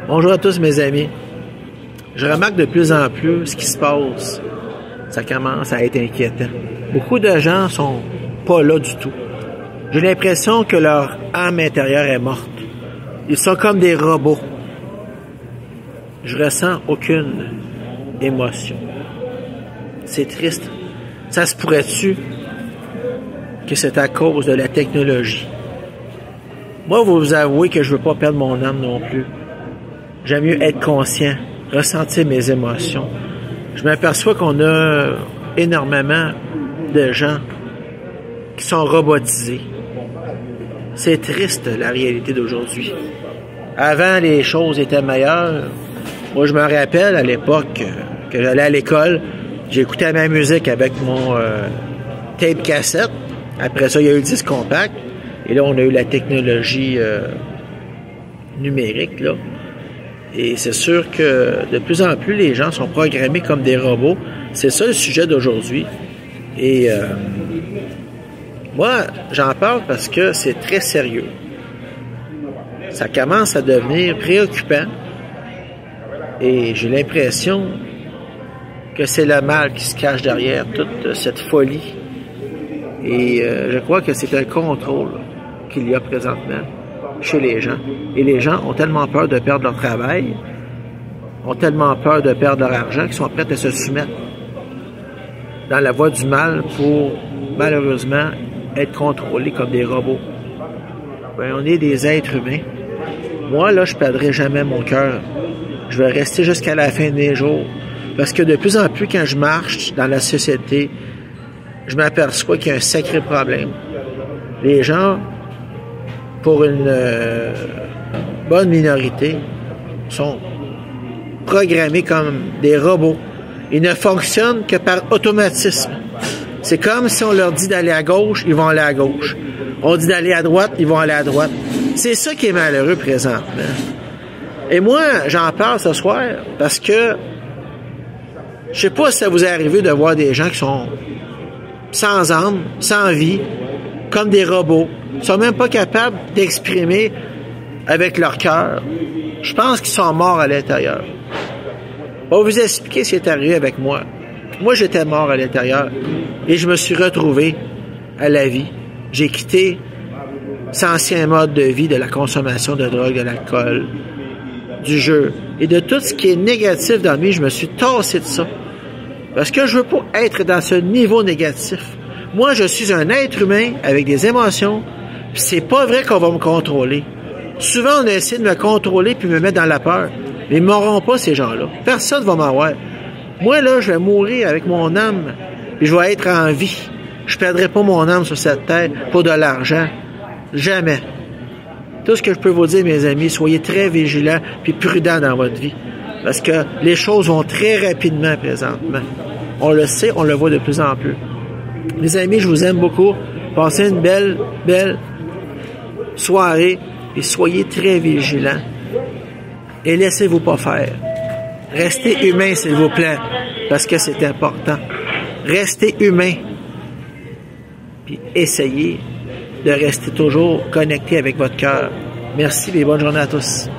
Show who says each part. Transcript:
Speaker 1: Bonjour à tous mes amis. Je remarque de plus en plus ce qui se passe. Ça commence à être inquiétant. Beaucoup de gens sont pas là du tout. J'ai l'impression que leur âme intérieure est morte. Ils sont comme des robots. Je ressens aucune émotion. C'est triste. Ça se pourrait-tu que c'est à cause de la technologie? Moi, vous avouez que je veux pas perdre mon âme non plus. J'aime mieux être conscient, ressentir mes émotions. Je m'aperçois qu'on a énormément de gens qui sont robotisés. C'est triste, la réalité d'aujourd'hui. Avant, les choses étaient meilleures. Moi, je me rappelle, à l'époque, que j'allais à l'école, j'écoutais ma musique avec mon tape cassette. Après ça, il y a eu le disque compact. Et là, on a eu la technologie numérique, là. Et c'est sûr que de plus en plus, les gens sont programmés comme des robots. C'est ça le sujet d'aujourd'hui. Et moi, j'en parle parce que c'est très sérieux. Ça commence à devenir préoccupant. Et j'ai l'impression que c'est le mal qui se cache derrière toute cette folie. Et je crois que c'est un contrôle qu'il y a présentement chez les gens. Et les gens ont tellement peur de perdre leur travail, ont tellement peur de perdre leur argent qu'ils sont prêts à se soumettre dans la voie du mal pour, malheureusement, être contrôlés comme des robots. Ben, on est des êtres humains. Moi, là, je ne perdrai jamais mon cœur. Je vais rester jusqu'à la fin des jours. Parce que de plus en plus, quand je marche dans la société, je m'aperçois qu'il y a un sacré problème. Les gens, pour une bonne minorité, sont programmés comme des robots. Ils ne fonctionnent que par automatisme. C'est comme si on leur dit d'aller à gauche, ils vont aller à gauche. On dit d'aller à droite, ils vont aller à droite. C'est ça qui est malheureux présentement. Et moi, j'en parle ce soir parce que je sais pas si ça vous est arrivé de voir des gens qui sont sans âme, sans vie, comme des robots. Ils sont même pas capables d'exprimer avec leur cœur. Je pense qu'ils sont morts à l'intérieur. On va vous expliquer ce qui est arrivé avec moi. Moi, j'étais mort à l'intérieur et je me suis retrouvé à la vie. J'ai quitté cet ancien mode de vie de la consommation de drogue, de l'alcool, du jeu et de tout ce qui est négatif dans la vie. Je me suis tassé de ça. Parce que je veux pas être dans ce niveau négatif. Moi, je suis un être humain avec des émotions. Puis c'est pas vrai qu'on va me contrôler. Souvent, on a essayé de me contrôler puis me mettre dans la peur. Mais ils m'auront pas, ces gens-là. Personne va m'avoir. Moi, là, je vais mourir avec mon âme. Puis je vais être en vie. Je perdrai pas mon âme sur cette terre pour de l'argent. Jamais. Tout ce que je peux vous dire, mes amis, soyez très vigilants puis prudents dans votre vie. Parce que les choses vont très rapidement présentement. On le sait, on le voit de plus en plus. Mes amis, je vous aime beaucoup. Passez une belle soirée et soyez très vigilants. Et laissez-vous pas faire. Restez humain, s'il vous plaît, parce que c'est important. Restez humain. Puis essayez de rester toujours connecté avec votre cœur. Merci et bonne journée à tous.